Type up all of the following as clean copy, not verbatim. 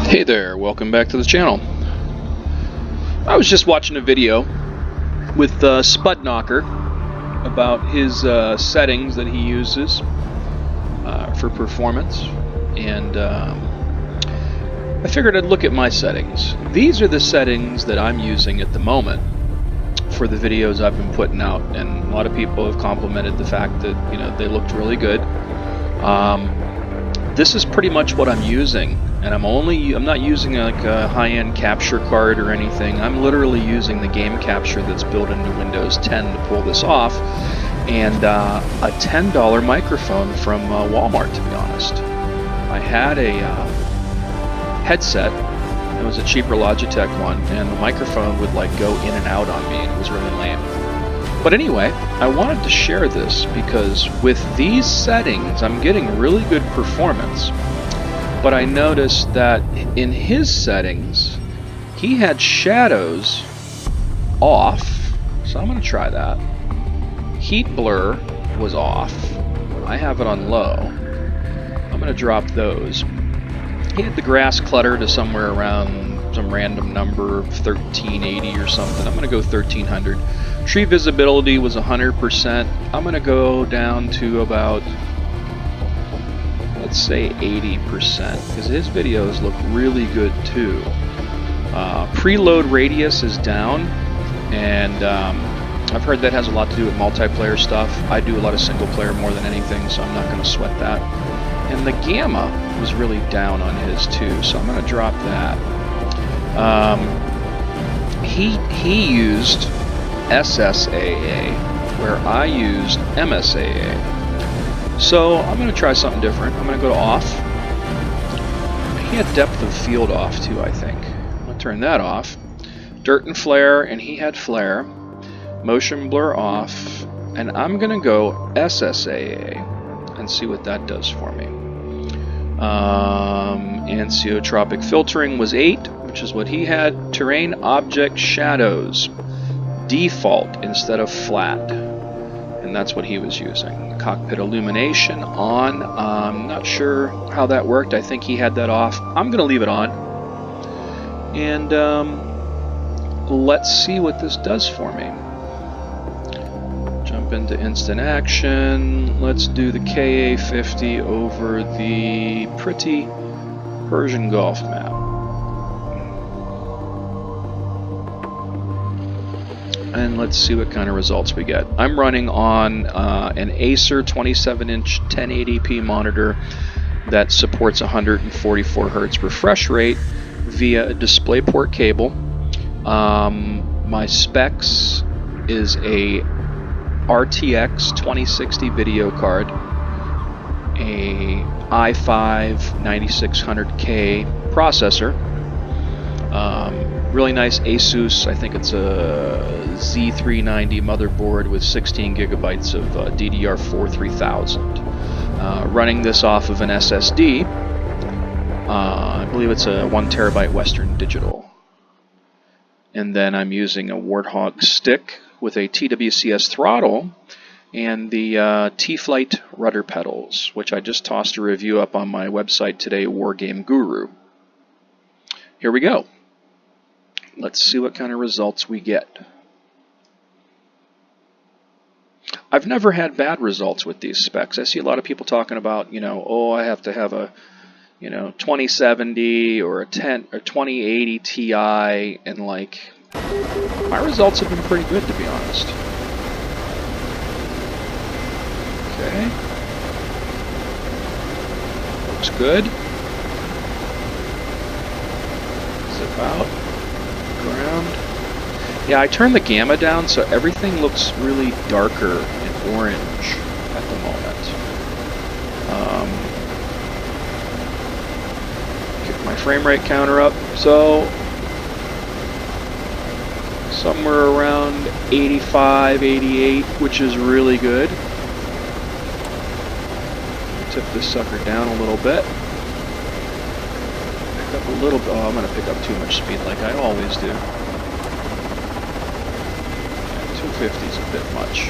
Hey there, welcome back to the channel. I was just watching a video with Spudknocker about his settings that he uses for performance, and I figured I'd look at my settings. These are the settings that I'm using at the moment for the videos I've been putting out, and a lot of people have complimented the fact that, you know, they looked really good. This is pretty much what I'm using, and I'm not using like a high-end capture card or anything. I'm literally using the game capture that's built into Windows 10 to pull this off, and a $10 microphone from Walmart, to be honest. I had a headset. It was a cheaper Logitech one, and the microphone would like go in and out on me, and it was really lame. But anyway, I wanted to share this because with these settings, I'm getting really good performance. But I noticed that in his settings, he had shadows off. So I'm going to try that. Heat blur was off. I have it on low. I'm going to drop those. He had the grass clutter to somewhere around some random number of 1380 or something. I'm going to go 1300. Tree visibility was 100%. I'm going to go down to about, let's say 80%, because his videos look really good too. Preload radius is down, and I've heard that has a lot to do with multiplayer stuff. I do a lot of single player more than anything, so I'm not going to sweat that. And the gamma was really down on his too, so I'm going to drop that. He used SSAA, where I used MSAA. So I'm going to try something different. I'm going to go to off. He had depth of field off too, I think. I'm going to turn that off. Dirt and flare, and he had flare. Motion blur off, and I'm going to go SSAA and see what that does for me. Anesiotropic filtering was 8, which is what he had. Terrain object shadows default instead of flat, and that's what he was using. Cockpit illumination on. I'm not sure how that worked. I think he had that off. I'm gonna leave it on, and let's see what this does for me. Jump into instant action. Let's do the KA-50 over the pretty Persian Gulf map. And let's see what kind of results we get. I'm running on an Acer 27-inch 1080p monitor that supports 144 Hz refresh rate via a DisplayPort cable. My specs is a RTX 2060 video card, a i5 9600K processor, really nice Asus, I think it's a Z390 motherboard with 16 gigabytes of DDR4 3000. Running this off of an SSD, I believe it's a 1 terabyte Western Digital. And then I'm using a Warthog stick with a TWCS throttle and the T-Flight rudder pedals, which I just tossed a review up on my website today, Wargame Guru. Here we go. Let's see what kind of results we get. I've never had bad results with these specs. I see a lot of people talking about, you know, oh, I have to have a, you know, 2070 or a 2080 Ti, and like, my results have been pretty good, to be honest. Okay. Looks good. Zip out. Ground. Yeah, I turned the gamma down so everything looks really darker and orange at the moment. Get my frame rate counter up, so somewhere around 85, 88, which is really good. Tip this sucker down a little bit. Pick up a little bit. Oh, I'm going to pick up too much speed like I always do. 250 is a bit much.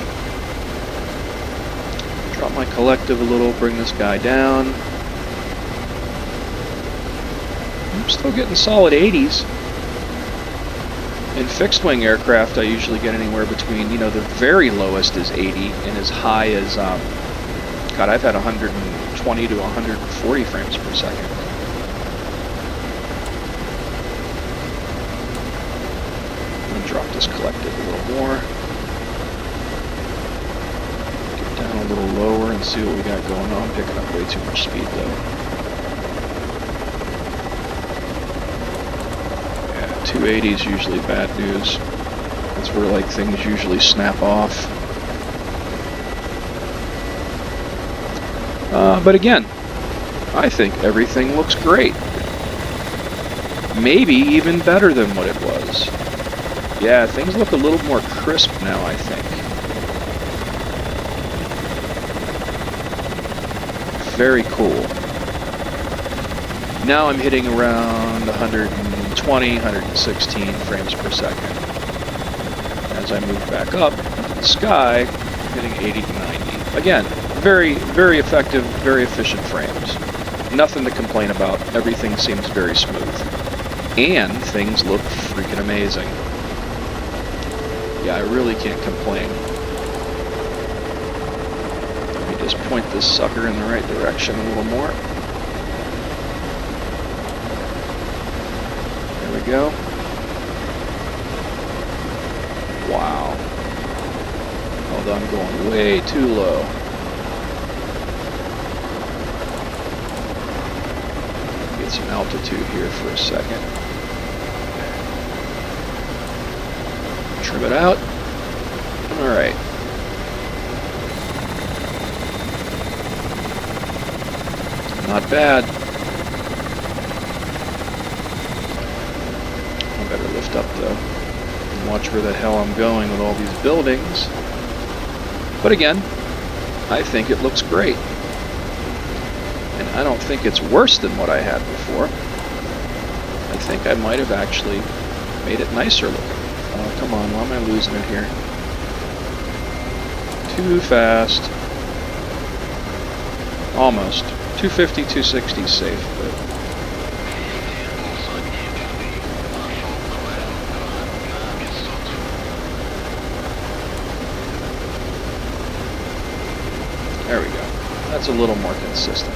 Drop my collective a little, bring this guy down. I'm still getting solid 80s. In fixed-wing aircraft, I usually get anywhere between, you know, the very lowest is 80 and as high as, God, I've had 120 to 140 frames per second. I'm going to drop this collective a little more. Get down a little lower and see what we got going on. Picking up way too much speed, though. 280 is usually bad news. That's where like things usually snap off. But again, I think everything looks great. Maybe even better than what it was. Yeah, things look a little more crisp now, I think. Very cool. Now I'm hitting around 120, 116 frames per second. As I move back up into the sky, hitting 80 to 90. Again, very, very effective, very efficient frames. Nothing to complain about. Everything seems very smooth. And things look freaking amazing. Yeah, I really can't complain. Let me just point this sucker in the right direction a little more. There we go. Wow. Although I'm going way too low. Get some altitude here for a second. Trim it out. Alright. Not bad. I better lift up though. And watch where the hell I'm going with all these buildings. But again, I think it looks great. And I don't think it's worse than what I had before. I think I might have actually made it nicer looking. Oh, come on, why am I losing it here? Too fast. Almost. 250, 260 is safe, but... There we go. That's a little more consistent.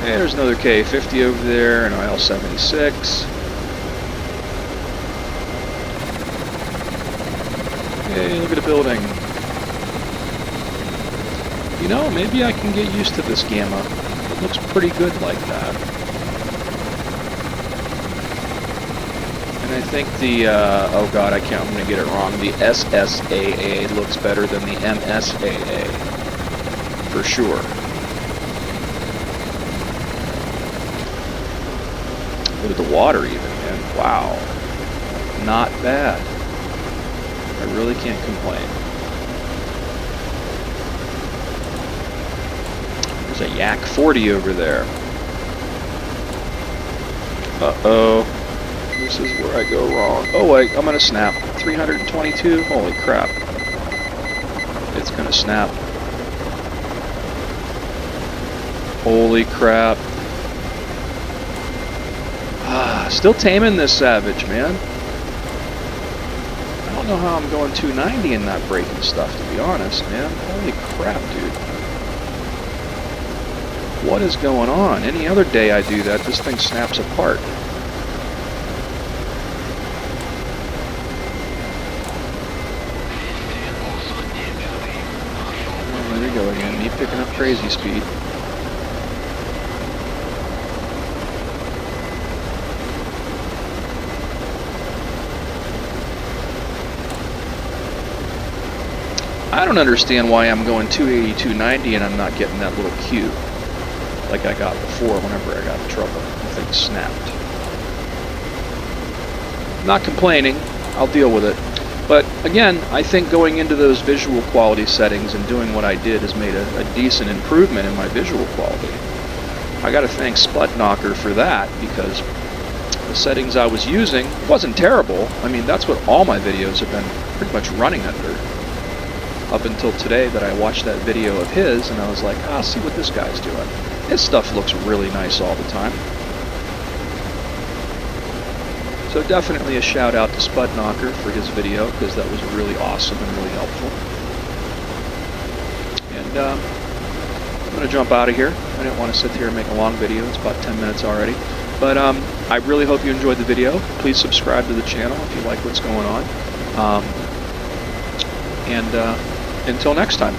Hey, there's another KA-50 over there, an IL-76. Hey, look at the building. You know, maybe I can get used to this gamma. It looks pretty good like that. And I think the, oh god, I'm going to get it wrong. The SSAA looks better than the MSAA. For sure. Look at the water even, man. Wow. Not bad. I really can't complain. There's a Yak 40 over there. Uh-oh. This is where I go wrong. Oh wait, I'm gonna snap. 322? Holy crap. It's gonna snap. Holy crap. Ah, still taming this savage, man. I don't know how I'm going 290 and not breaking stuff, to be honest, man. Holy crap, dude. What is going on? Any other day I do that, this thing snaps apart. Oh, there we go again, me picking up crazy speed. I don't understand why I'm going 280, 290 and I'm not getting that little cue like I got before whenever I got in trouble. The thing snapped. Not complaining. I'll deal with it. But again, I think going into those visual quality settings and doing what I did has made a decent improvement in my visual quality. I got to thank Spudknocker for that because the settings I was using wasn't terrible. I mean, that's what all my videos have been pretty much running under. Up until today that I watched that video of his and I was like, ah, see what this guy's doing. His stuff looks really nice all the time. So definitely a shout out to Spudknocker for his video, because that was really awesome and really helpful. And I'm going to jump out of here. I didn't want to sit here and make a long video. It's about 10 minutes already. But I really hope you enjoyed the video. Please subscribe to the channel if you like what's going on. And until next time.